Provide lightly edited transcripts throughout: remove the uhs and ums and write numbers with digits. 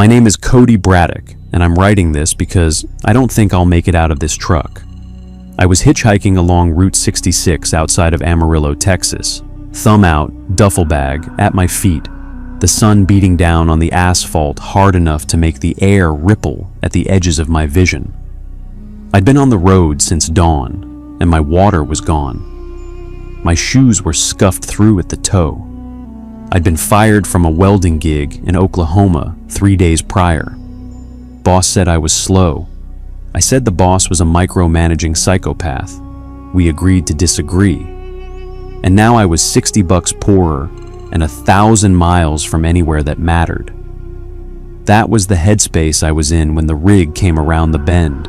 My name is Cody Braddock, and I'm writing this because I don't think I'll make it out of this truck. I was hitchhiking along Route 66 outside of Amarillo, Texas. Thumb out, duffel bag, at my feet, the sun beating down on the asphalt hard enough to make the air ripple at the edges of my vision. I'd been on the road since dawn, and my water was gone. My shoes were scuffed through at the toe. I'd been fired from a welding gig in Oklahoma 3 days prior. Boss said I was slow. I said the boss was a micromanaging psychopath. We agreed to disagree. And now I was $60 poorer and 1,000 miles from anywhere that mattered. That was the headspace I was in when the rig came around the bend,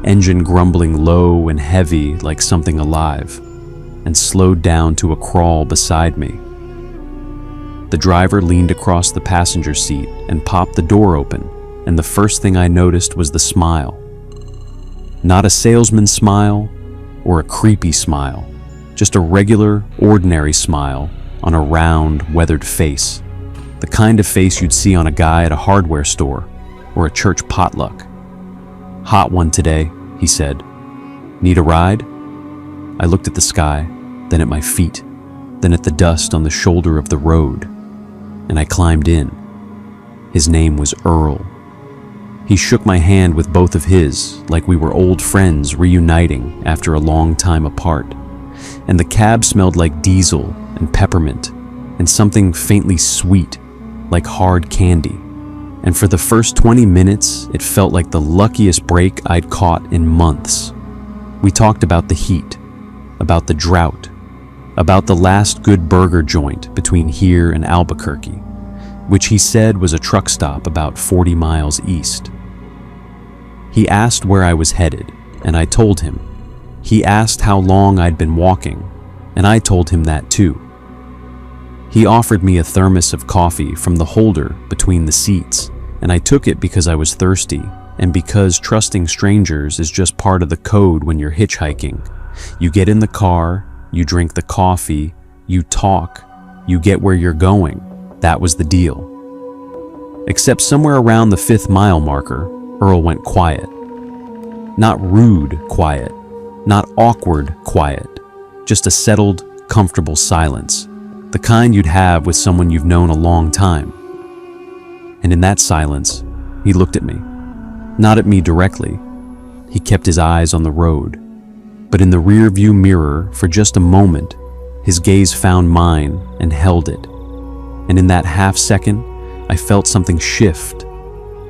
engine grumbling low and heavy like something alive, and slowed down to a crawl beside me. The driver leaned across the passenger seat and popped the door open, and the first thing I noticed was the smile. Not a salesman's smile or a creepy smile, just a regular, ordinary smile on a round, weathered face. The kind of face you'd see on a guy at a hardware store or a church potluck. "Hot one today," he said. "Need a ride?" I looked at the sky, then at my feet, then at the dust on the shoulder of the road, and I climbed in. His name was Earl. He shook my hand with both of his, like we were old friends reuniting after a long time apart. And the cab smelled like diesel and peppermint and something faintly sweet, like hard candy. And for the first 20 minutes, it felt like the luckiest break I'd caught in months. We talked about the heat, about the drought, about the last good burger joint between here and Albuquerque, which he said was a truck stop about 40 miles east. He asked where I was headed, and I told him. He asked how long I'd been walking, and I told him that too. He offered me a thermos of coffee from the holder between the seats, and I took it because I was thirsty, and because trusting strangers is just part of the code when you're hitchhiking. You get in the car, you drink the coffee, you talk, you get where you're going. That was the deal. Except somewhere around the 5th mile marker, Earl went quiet. Not rude quiet, not awkward quiet, just a settled, comfortable silence, the kind you'd have with someone you've known a long time. And in that silence, he looked at me. Not at me directly. He kept his eyes on the road. But in the rear-view mirror, for just a moment, his gaze found mine and held it. And in that half-second, I felt something shift,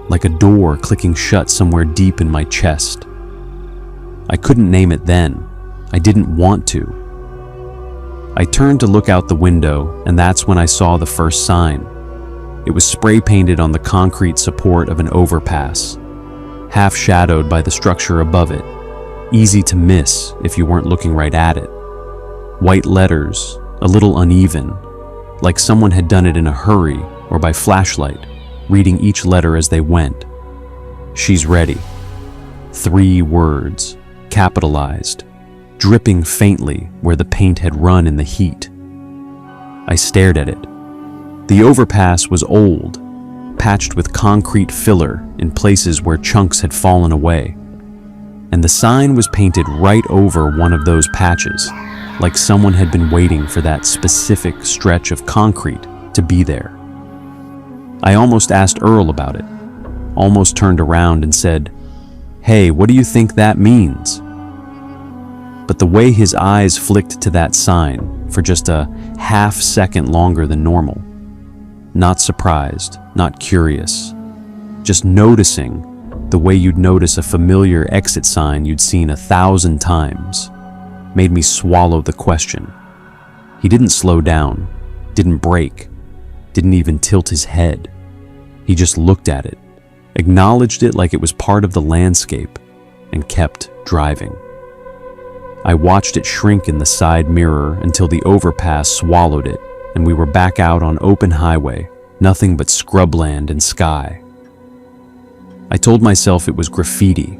like a door clicking shut somewhere deep in my chest. I couldn't name it then. I didn't want to. I turned to look out the window, and that's when I saw the first sign. It was spray-painted on the concrete support of an overpass, half shadowed by the structure above it, easy to miss if you weren't looking right at it. White letters, a little uneven, like someone had done it in a hurry or by flashlight, reading each letter as they went. "She's ready." 3 words, capitalized, dripping faintly where the paint had run in the heat. I stared at it. The overpass was old, patched with concrete filler in places where chunks had fallen away. And the sign was painted right over one of those patches, like someone had been waiting for that specific stretch of concrete to be there. I almost asked Earl about it, almost turned around and said, "Hey, what do you think that means?" But the way his eyes flicked to that sign for just a half-second longer than normal, not surprised, not curious, just noticing the way you'd notice a familiar exit sign you'd seen 1,000 times, made me swallow the question. He didn't slow down, didn't brake, didn't even tilt his head. He just looked at it, acknowledged it like it was part of the landscape, and kept driving. I watched it shrink in the side mirror until the overpass swallowed it, and we were back out on open highway, nothing but scrubland and sky. I told myself it was graffiti,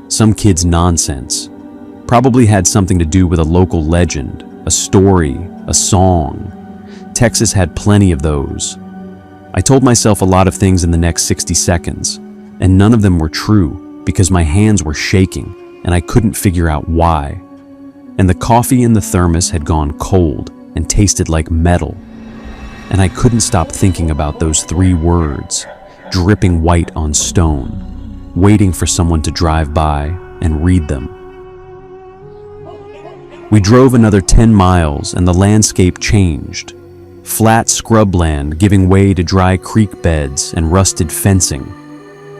some kid's nonsense, probably had something to do with a local legend, a story, a song. Texas had plenty of those. I told myself a lot of things in the next 60 seconds, and none of them were true because my hands were shaking and I couldn't figure out why. And the coffee in the thermos had gone cold and tasted like metal. And I couldn't stop thinking about those 3 words, dripping white on stone, waiting for someone to drive by and read them. We drove another 10 miles and the landscape changed. Flat scrubland giving way to dry creek beds and rusted fencing.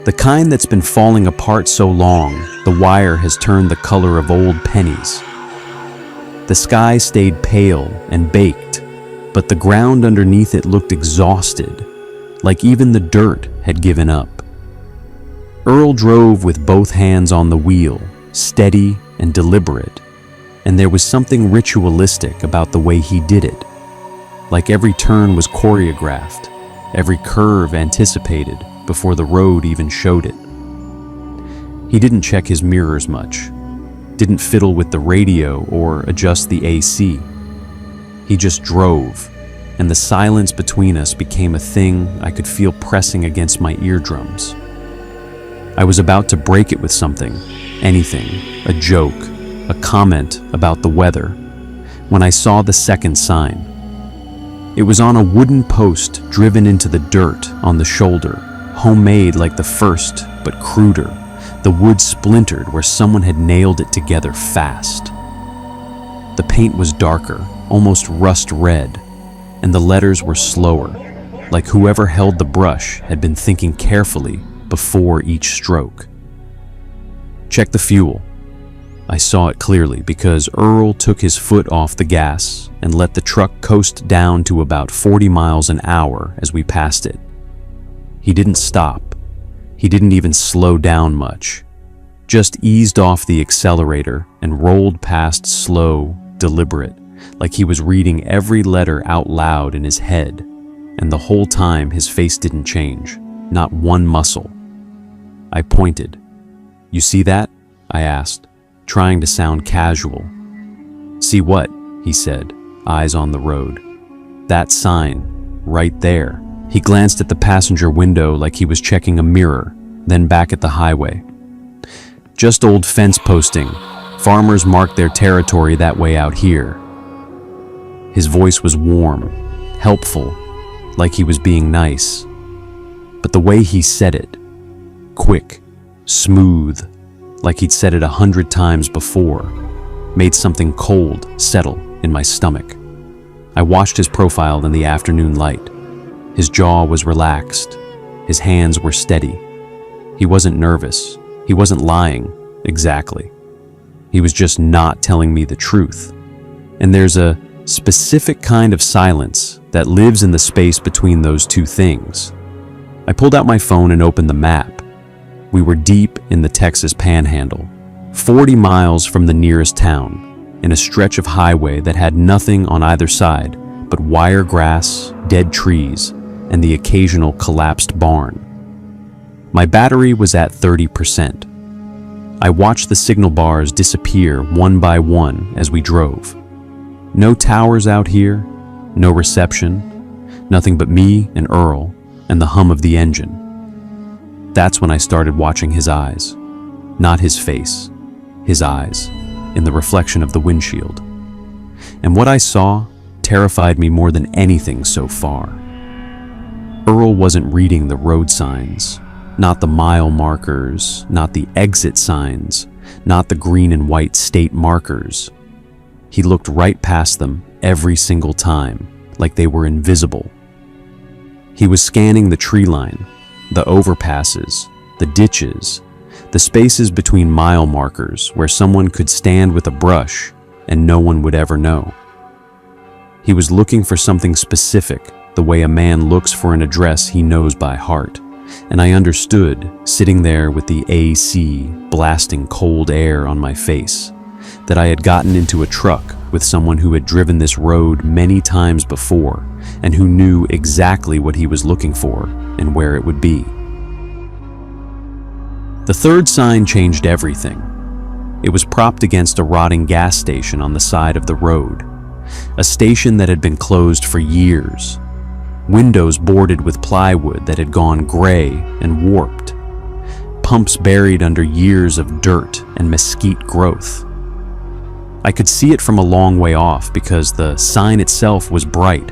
The kind that's been falling apart so long, the wire has turned the color of old pennies. The sky stayed pale and baked, but the ground underneath it looked exhausted, like even the dirt had given up. Earl drove with both hands on the wheel, steady and deliberate, and there was something ritualistic about the way he did it. Like every turn was choreographed, every curve anticipated before the road even showed it. He didn't check his mirrors much, didn't fiddle with the radio or adjust the AC. He just drove, and the silence between us became a thing I could feel pressing against my eardrums. I was about to break it with something, anything, a joke, a comment about the weather, when I saw the second sign. It was on a wooden post driven into the dirt on the shoulder, homemade like the first, but cruder. The wood splintered where someone had nailed it together fast. The paint was darker, almost rust red, and the letters were slower, like whoever held the brush had been thinking carefully before each stroke. Check the fuel. I saw it clearly because Earl took his foot off the gas and let the truck coast down to about 40 miles an hour as we passed it. He didn't stop. He didn't even slow down much. Just eased off the accelerator and rolled past slow, deliberate, like he was reading every letter out loud in his head. And the whole time his face didn't change, not one muscle. I pointed. "You see that?" I asked, trying to sound casual. "See what?" he said, eyes on the road. "That sign, right there." He glanced at the passenger window like he was checking a mirror, then back at the highway. "Just old fence posting. Farmers mark their territory that way out here." His voice was warm, helpful, like he was being nice. But the way he said it, quick, smooth, like he'd said it 100 times before, made something cold settle in my stomach. I watched his profile in the afternoon light. His jaw was relaxed. His hands were steady. He wasn't nervous. He wasn't lying, exactly. He was just not telling me the truth. And there's a specific kind of silence that lives in the space between those two things. I pulled out my phone and opened the map. We were deep in the Texas Panhandle, 40 miles from the nearest town, in a stretch of highway that had nothing on either side but wire grass, dead trees, and the occasional collapsed barn. My battery was at 30%. I watched the signal bars disappear one by one as we drove. No towers out here, no reception, nothing but me and Earl and the hum of the engine. That's when I started watching his eyes. Not his face, his eyes, in the reflection of the windshield. And what I saw terrified me more than anything so far. Earl wasn't reading the road signs, not the mile markers, not the exit signs, not the green and white state markers. He looked right past them every single time, like they were invisible. He was scanning the tree line, the overpasses, the ditches, the spaces between mile markers where someone could stand with a brush and no one would ever know. He was looking for something specific, the way a man looks for an address he knows by heart. And I understood, sitting there with the AC blasting cold air on my face, that I had gotten into a truck with someone who had driven this road many times before and who knew exactly what he was looking for and where it would be. The third sign changed everything. It was propped against a rotting gas station on the side of the road, a station that had been closed for years. windows boarded with plywood that had gone gray and warped, pumps buried under years of dirt and mesquite growth. I could see it from a long way off because the sign itself was bright,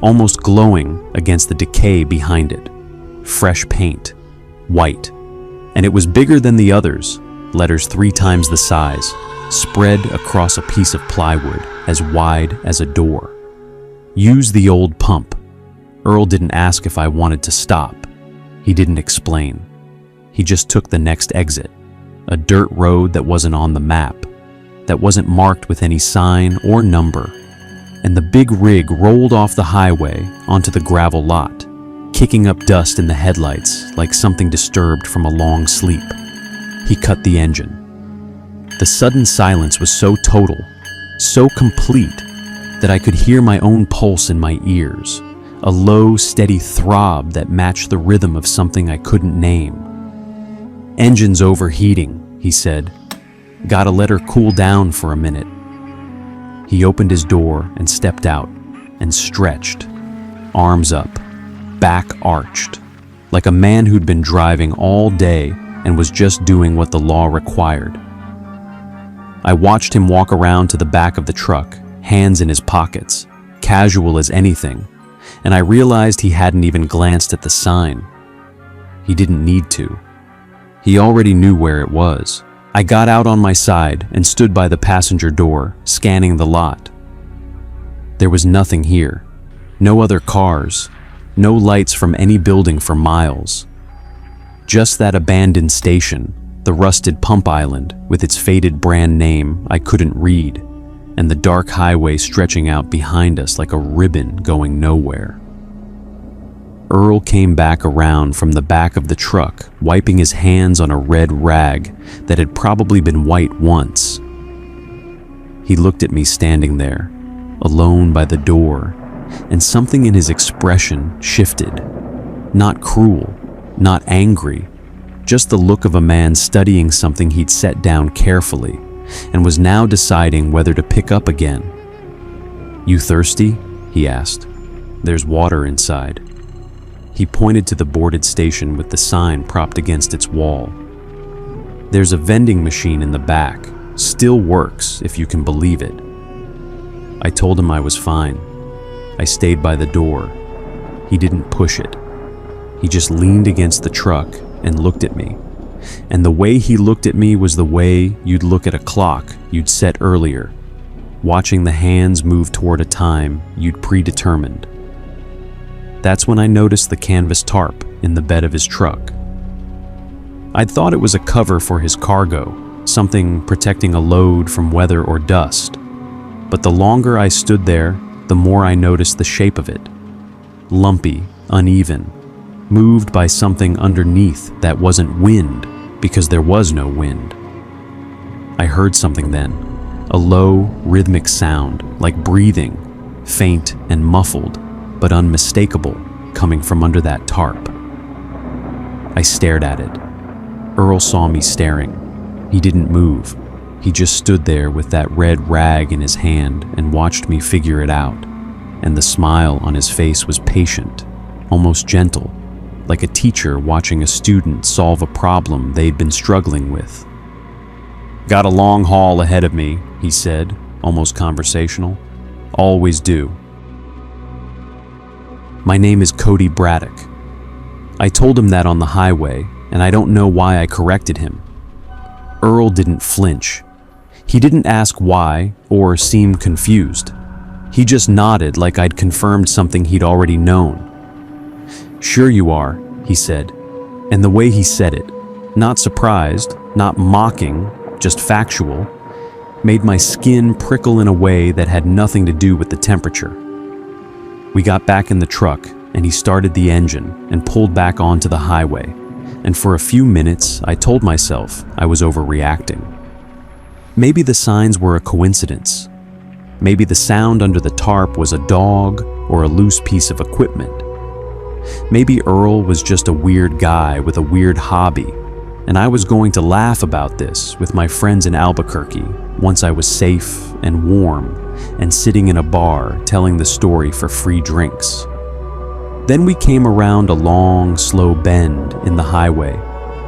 almost glowing against the decay behind it. Fresh paint, white, and it was bigger than the others, letters 3 times the size, spread across a piece of plywood as wide as a door. Use the old pump. Earl didn't ask if I wanted to stop. He didn't explain. He just took the next exit, a dirt road that wasn't on the map, that wasn't marked with any sign or number, and the big rig rolled off the highway onto the gravel lot, kicking up dust in the headlights like something disturbed from a long sleep. He cut the engine. The sudden silence was so total, so complete, that I could hear my own pulse in my ears, a low, steady throb that matched the rhythm of something I couldn't name. "Engine's overheating," he said. "Gotta let her cool down for a minute." He opened his door and stepped out and stretched, arms up, back arched, like a man who'd been driving all day and was just doing what the law required. I watched him walk around to the back of the truck, hands in his pockets, casual as anything, and I realized he hadn't even glanced at the sign. He didn't need to. He already knew where it was. I got out on my side and stood by the passenger door, scanning the lot. There was nothing here. No other cars, no lights from any building for miles. Just that abandoned station, the rusted pump island with its faded brand name I couldn't read, and the dark highway stretching out behind us like a ribbon going nowhere. Earl came back around from the back of the truck, wiping his hands on a red rag that had probably been white once. He looked at me standing there, alone by the door, and something in his expression shifted. Not cruel, not angry, just the look of a man studying something he'd set down carefully and was now deciding whether to pick up again. "You thirsty?" he asked. "There's water inside." He pointed to the boarded station with the sign propped against its wall. "There's a vending machine in the back. Still works, if you can believe it." I told him I was fine. I stayed by the door. He didn't push it. He just leaned against the truck and looked at me. And the way he looked at me was the way you'd look at a clock you'd set earlier, watching the hands move toward a time you'd predetermined. That's when I noticed the canvas tarp in the bed of his truck. I'd thought it was a cover for his cargo, something protecting a load from weather or dust. But the longer I stood there, the more I noticed the shape of it. Lumpy, uneven, moved by something underneath that wasn't wind, because there was no wind. I heard something then, a low, rhythmic sound, like breathing, faint and muffled, but unmistakable, coming from under that tarp. I stared at it. Earl saw me staring. He didn't move. He just stood there with that red rag in his hand and watched me figure it out. And the smile on his face was patient, almost gentle, like a teacher watching a student solve a problem they'd been struggling with. "Got a long haul ahead of me," he said, almost conversational. "Always do." "My name is Cody Braddock." I told him that on the highway, and I don't know why I corrected him. Earl didn't flinch. He didn't ask why or seem confused. He just nodded like I'd confirmed something he'd already known. "Sure you are," he said, and the way he said it, not surprised, not mocking, just factual, made my skin prickle in a way that had nothing to do with the temperature. We got back in the truck, and he started the engine and pulled back onto the highway, and for a few minutes I told myself I was overreacting. Maybe the signs were a coincidence. Maybe the sound under the tarp was a dog or a loose piece of equipment. Maybe Earl was just a weird guy with a weird hobby, and I was going to laugh about this with my friends in Albuquerque once I was safe and warm and sitting in a bar telling the story for free drinks. Then we came around a long, slow bend in the highway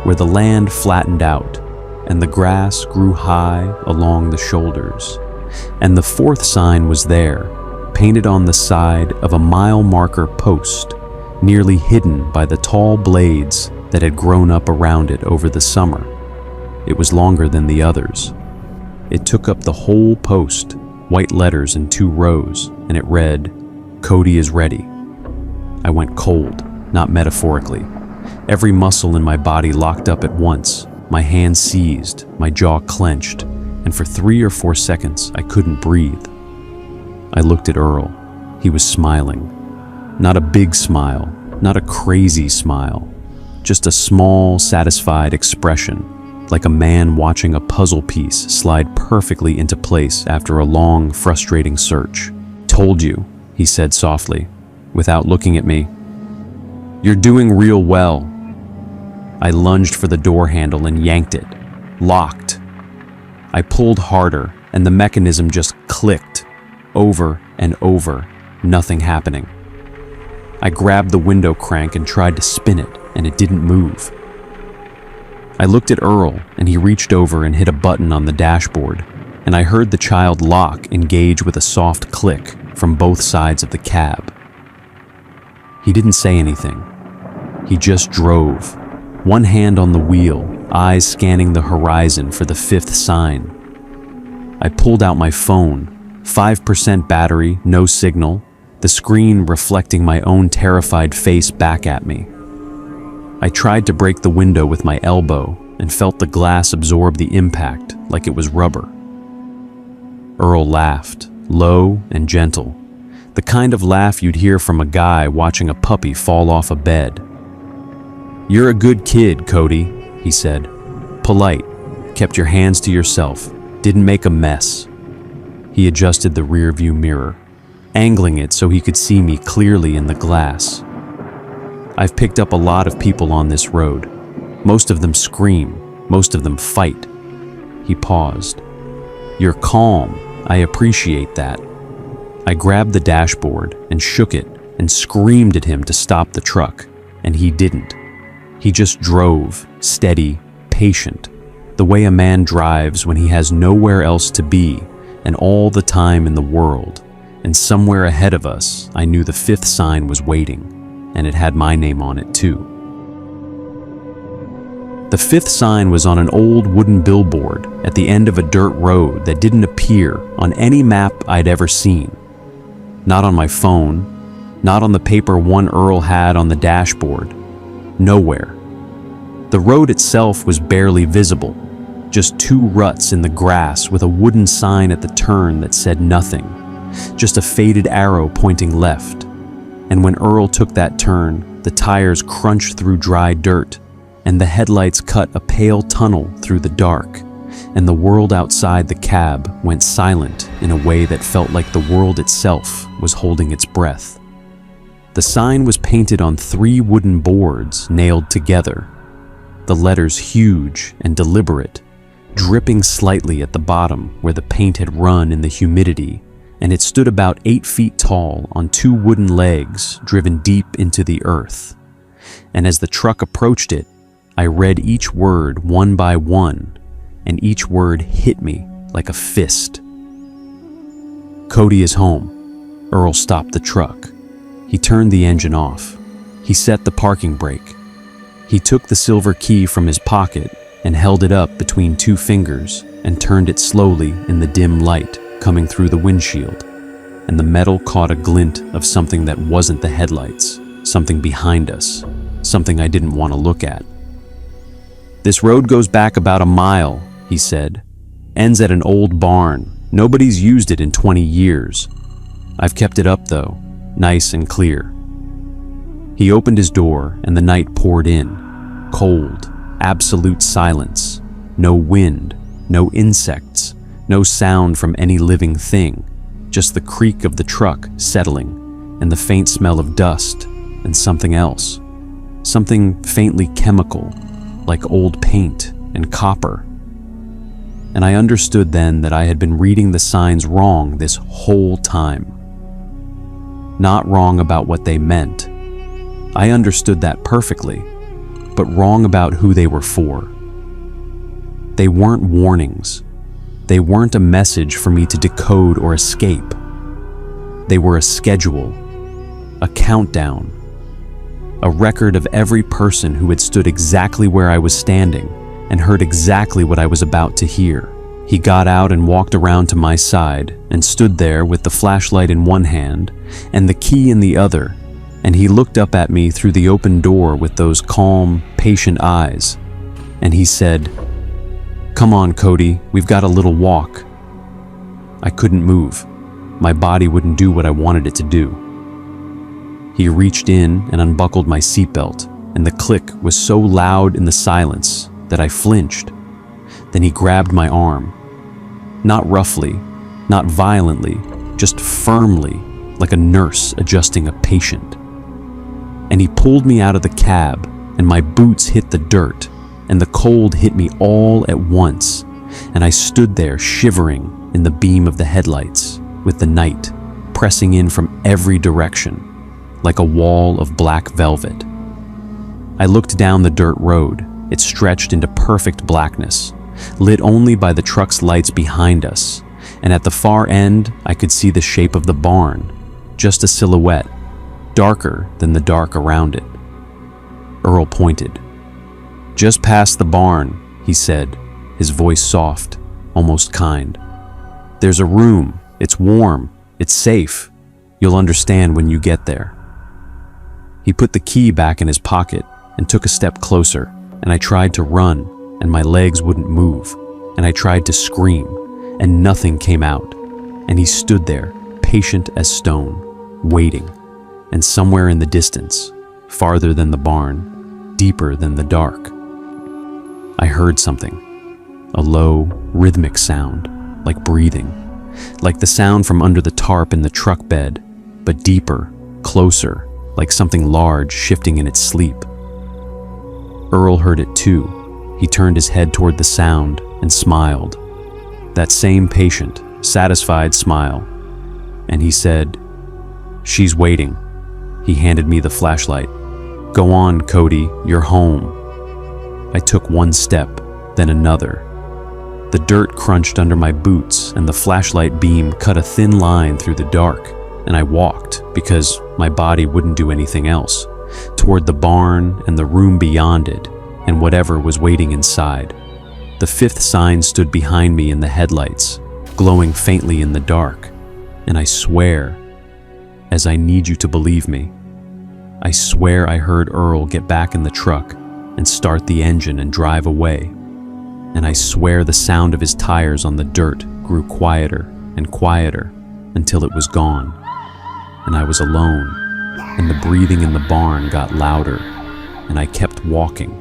where the land flattened out and the grass grew high along the shoulders. And the fourth sign was there, painted on the side of a mile marker post, nearly hidden by the tall blades that had grown up around it over the summer. It was longer than the others. It took up the whole post, white letters in 2 rows, and it read, "Cody is ready." I went cold, not metaphorically. Every muscle in my body locked up at once, my hands seized, my jaw clenched, and for 3 or 4 seconds I couldn't breathe. I looked at Earl. He was smiling. Not a big smile, not a crazy smile, just a small, satisfied expression, like a man watching a puzzle piece slide perfectly into place after a long, frustrating search. "Told you," he said softly, without looking at me. "You're doing real well." I lunged for the door handle and yanked it. Locked. I pulled harder, and the mechanism just clicked, over and over, nothing happening. I grabbed the window crank and tried to spin it, and it didn't move. I looked at Earl, and he reached over and hit a button on the dashboard, and I heard the child lock engage with a soft click from both sides of the cab. He didn't say anything. He just drove, one hand on the wheel, eyes scanning the horizon for the 5th sign. I pulled out my phone, 5% battery, no signal, the screen reflecting my own terrified face back at me. I tried to break the window with my elbow and felt the glass absorb the impact like it was rubber. Earl laughed, low and gentle, the kind of laugh you'd hear from a guy watching a puppy fall off a bed. "You're a good kid, Cody," he said. "Polite, kept your hands to yourself, didn't make a mess." He adjusted the rearview mirror, angling it so he could see me clearly in the glass. "I've picked up a lot of people on this road. Most of them scream, most of them fight." He paused. "You're calm, I appreciate that." I grabbed the dashboard and shook it and screamed at him to stop the truck, and he didn't. He just drove, steady, patient, the way a man drives when he has nowhere else to be and all the time in the world. And somewhere ahead of us, I knew the 5th sign was waiting, and it had my name on it too. The 5th sign was on an old wooden billboard at the end of a dirt road that didn't appear on any map I'd ever seen. Not on my phone, not on the paper one Earl had on the dashboard. Nowhere. The road itself was barely visible, just 2 ruts in the grass with a wooden sign at the turn that said nothing, just a faded arrow pointing left. And when Earl took that turn, the tires crunched through dry dirt, and the headlights cut a pale tunnel through the dark, and the world outside the cab went silent in a way that felt like the world itself was holding its breath. The sign was painted on 3 wooden boards nailed together, the letters huge and deliberate, dripping slightly at the bottom where the paint had run in the humidity, and it stood about 8 feet tall on 2 wooden legs driven deep into the earth. And as the truck approached it, I read each word one by one, and each word hit me like a fist. "Cody is home." Earl stopped the truck. He turned the engine off. He set the parking brake. He took the silver key from his pocket and held it up between 2 fingers and turned it slowly in the dim light coming through the windshield, and the metal caught a glint of something that wasn't the headlights, something behind us, something I didn't want to look at. "This road goes back about a mile," he said. "Ends at an old barn. Nobody's used it in 20 years. I've kept it up though, nice and clear." He opened his door and the night poured in. Cold, absolute silence. No wind, no insects, no sound from any living thing. Just the creak of the truck settling and the faint smell of dust and something else. Something faintly chemical, like old paint and copper. And I understood then that I had been reading the signs wrong this whole time. Not wrong about what they meant, I understood that perfectly, but wrong about who they were for. They weren't warnings. They weren't a message for me to decode or escape. They were a schedule, a countdown, a record of every person who had stood exactly where I was standing and heard exactly what I was about to hear. He got out and walked around to my side and stood there with the flashlight in one hand and the key in the other, and he looked up at me through the open door with those calm, patient eyes, and he said, "Come on, Cody, we've got a little walk." I couldn't move. My body wouldn't do what I wanted it to do. He reached in and unbuckled my seatbelt, and the click was so loud in the silence that I flinched. Then he grabbed my arm. Not roughly, not violently, just firmly, like a nurse adjusting a patient. And he pulled me out of the cab, and my boots hit the dirt, and the cold hit me all at once, and I stood there shivering in the beam of the headlights, with the night pressing in from every direction, like a wall of black velvet. I looked down the dirt road. It stretched into perfect blackness, lit only by the truck's lights behind us, and at the far end I could see the shape of the barn, just a silhouette, darker than the dark around it. Earl pointed. "Just past the barn," he said, his voice soft, almost kind. "There's a room. It's warm. It's safe. You'll understand when you get there." He put the key back in his pocket and took a step closer, and I tried to run, and my legs wouldn't move, and I tried to scream, and nothing came out, and he stood there, patient as stone, waiting, and somewhere in the distance, farther than the barn, deeper than the dark, I heard something, a low, rhythmic sound, like breathing, like the sound from under the tarp in the truck bed, but deeper, closer, like something large shifting in its sleep. Earl heard it too. He turned his head toward the sound and smiled. That same patient, satisfied smile. And he said, "She's waiting." He handed me the flashlight. "Go on, Cody, you're home." I took one step, then another. The dirt crunched under my boots and the flashlight beam cut a thin line through the dark, and I walked, because my body wouldn't do anything else, toward the barn and the room beyond it, and whatever was waiting inside. The fifth sign stood behind me in the headlights, glowing faintly in the dark, and I swear, as I need you to believe me, I swear I heard Earl get back in the truck and start the engine and drive away, and I swear the sound of his tires on the dirt grew quieter and quieter until it was gone, and I was alone, and the breathing in the barn got louder, and I kept walking,